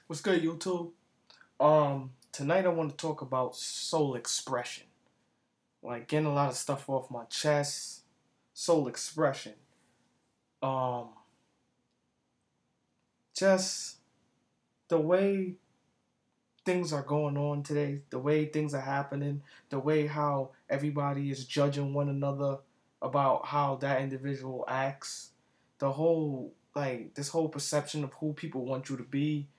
What's good, YouTube? Tonight I want to talk about soul expression. Like getting a lot of stuff off my chest. Soul expression. Um, just the way things are going on today, the way things are happening, the way how everybody is judging one another about how that individual acts, the whole this whole perception of who people want you to be,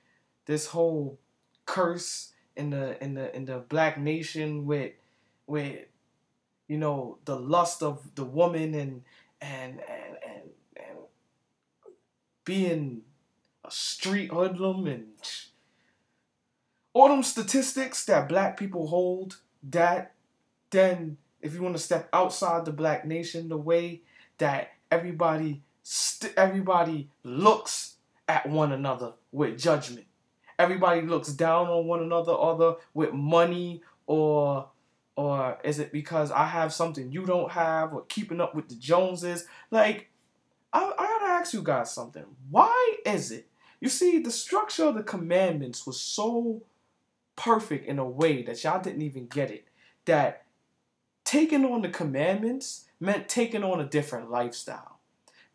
this whole curse in the black nation with the lust of the woman and being a street hoodlum and all them statistics that black people hold, that then if you want to step outside the black nation, the way that everybody looks at one another with judgment. Everybody looks down on one another, other with money, or is it because I have something you don't have, or keeping up with the Joneses? Like, I gotta ask you guys something. Why is it? You see, the structure of the commandments was so perfect in a way that y'all didn't even get it. That taking on the commandments meant taking on a different lifestyle.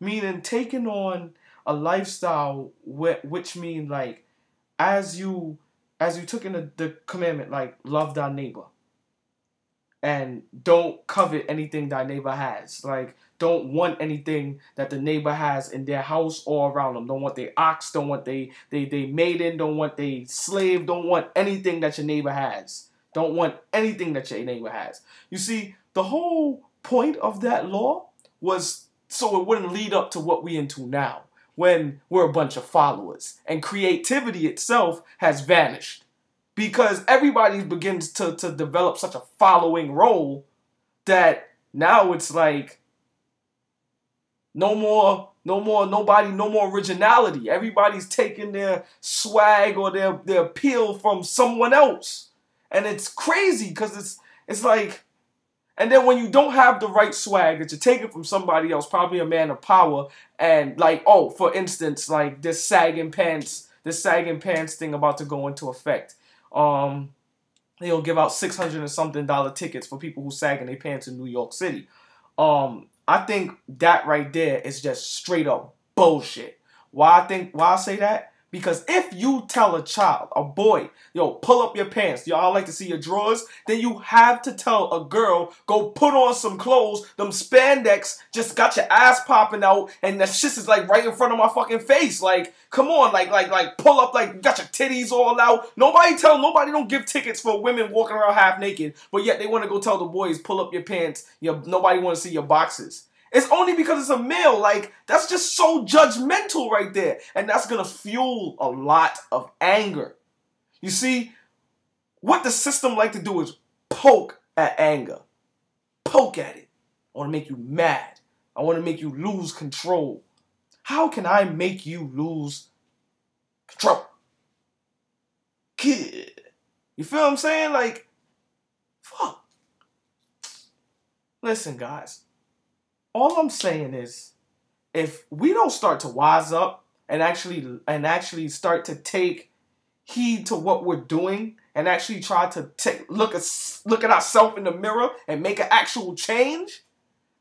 Meaning taking on a lifestyle which means like as you took in the commandment, like love thy neighbor and don't covet anything thy neighbor has. Like, don't want anything that the neighbor has in their house or around them. Don't want their ox, don't want they maiden, don't want they slave, don't want anything that your neighbor has. Don't want anything that your neighbor has. You see, the whole point of that law was so it wouldn't lead up to what we into now, when we're a bunch of followers and creativity itself has vanished. Because everybody begins to develop such a following role that now it's like no more originality. Everybody's taking their swag or their appeal from someone else. And it's crazy because it's like, and then when you don't have the right swag that you're taking from somebody else, probably a man of power, and like, oh, for instance, like this sagging pants thing about to go into effect. They'll give out $600 and something tickets for people who sag in their pants in New York City. I think that right there is just straight up bullshit. Why I say that? Because if you tell a child, a boy, yo, pull up your pants, y'all like to see your drawers, then you have to tell a girl, go put on some clothes, them spandex just got your ass popping out, and that shit is like right in front of my fucking face. Like, come on, like pull up, like you got your titties all out. Nobody don't give tickets for women walking around half naked, but yet they want to go tell the boys, pull up your pants. Nobody want to see your boxes. It's only because it's a male. Like, that's just so judgmental right there. And that's going to fuel a lot of anger. You see, what the system like to do is poke at anger. Poke at it. I want to make you mad. I want to make you lose control. How can I make you lose control? Kid. You feel what I'm saying? Like, fuck. Listen, guys. All I'm saying is, if we don't start to wise up and actually start to take heed to what we're doing and actually try to look at ourselves in the mirror and make an actual change,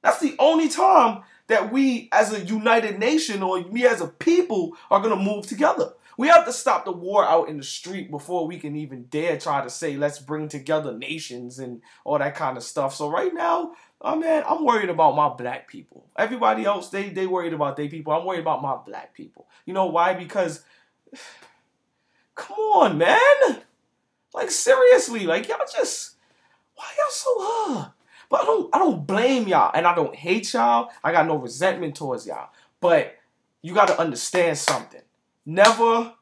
that's the only time that we as a united nation or we as a people are going to move together. We have to stop the war out in the street before we can even dare try to say, let's bring together nations and all that kind of stuff. So right now, oh man, I'm worried about my black people. Everybody else, they worried about their people. I'm worried about my black people. You know why? Because, come on, man. Like, seriously, like, y'all just, why y'all so, But I don't blame y'all, and I don't hate y'all. I got no resentment towards y'all. But you got to understand something. Never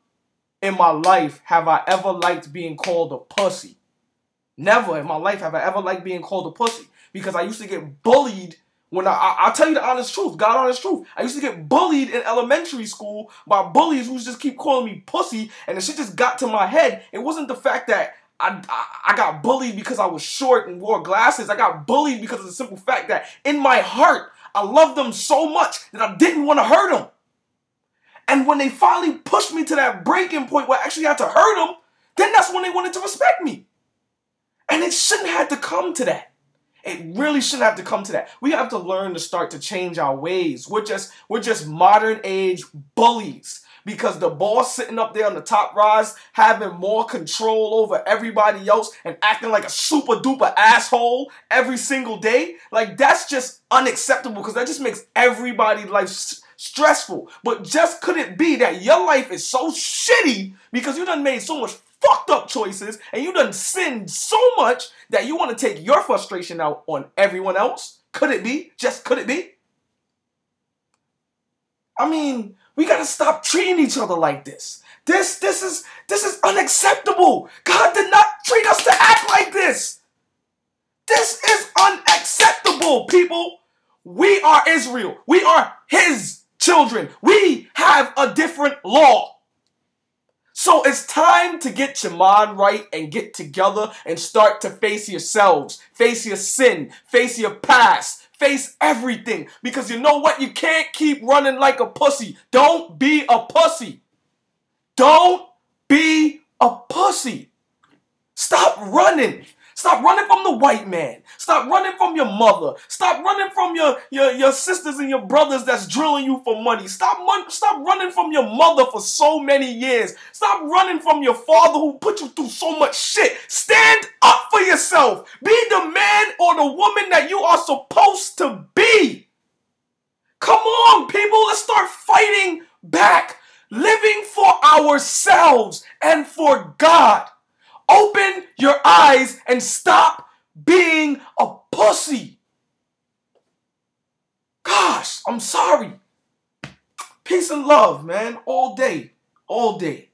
in my life have I ever liked being called a pussy. Never in my life have I ever liked being called a pussy. Because I used to get bullied when I'll tell you the honest truth, God honest truth. I used to get bullied in elementary school by bullies who just keep calling me pussy, and the shit just got to my head. It wasn't the fact that I got bullied because I was short and wore glasses. I got bullied because of the simple fact that in my heart, I loved them so much that I didn't want to hurt them. And when they finally pushed me to that breaking point where I actually had to hurt them, then that's when they wanted to respect me. And it shouldn't have to come to that. It really shouldn't have to come to that. We have to learn to start to change our ways. We're just modern age bullies because the boss sitting up there on the top rise having more control over everybody else and acting like a super duper asshole every single day. Like, that's just unacceptable because that just makes everybody's life stressful. But just could it be that your life is so shitty because you done made so much fucked up choices and you done sinned so much that you want to take your frustration out on everyone else? Could it be? Just could it be? I mean, we gotta stop treating each other like this. This is unacceptable. God did not treat us to act like this. This is unacceptable, people. We are Israel. We are His children. We have a different law. So it's time to get your mind right and get together and start to face yourselves, face your sin, face your past, face everything. Because you know what? You can't keep running like a pussy. Don't be a pussy. Don't be a pussy. Stop running. Stop running from the white man. Stop running from your mother. Stop running from your sisters and your brothers that's drilling you for money. Stop running from your mother for so many years. Stop running from your father who put you through so much shit. Stand up for yourself. Be the man or the woman that you are supposed to be. Come on, people. Let's start fighting back. Living for ourselves and for God. Open your eyes and stop being a pussy. Gosh, I'm sorry. Peace and love, man. All day. All day.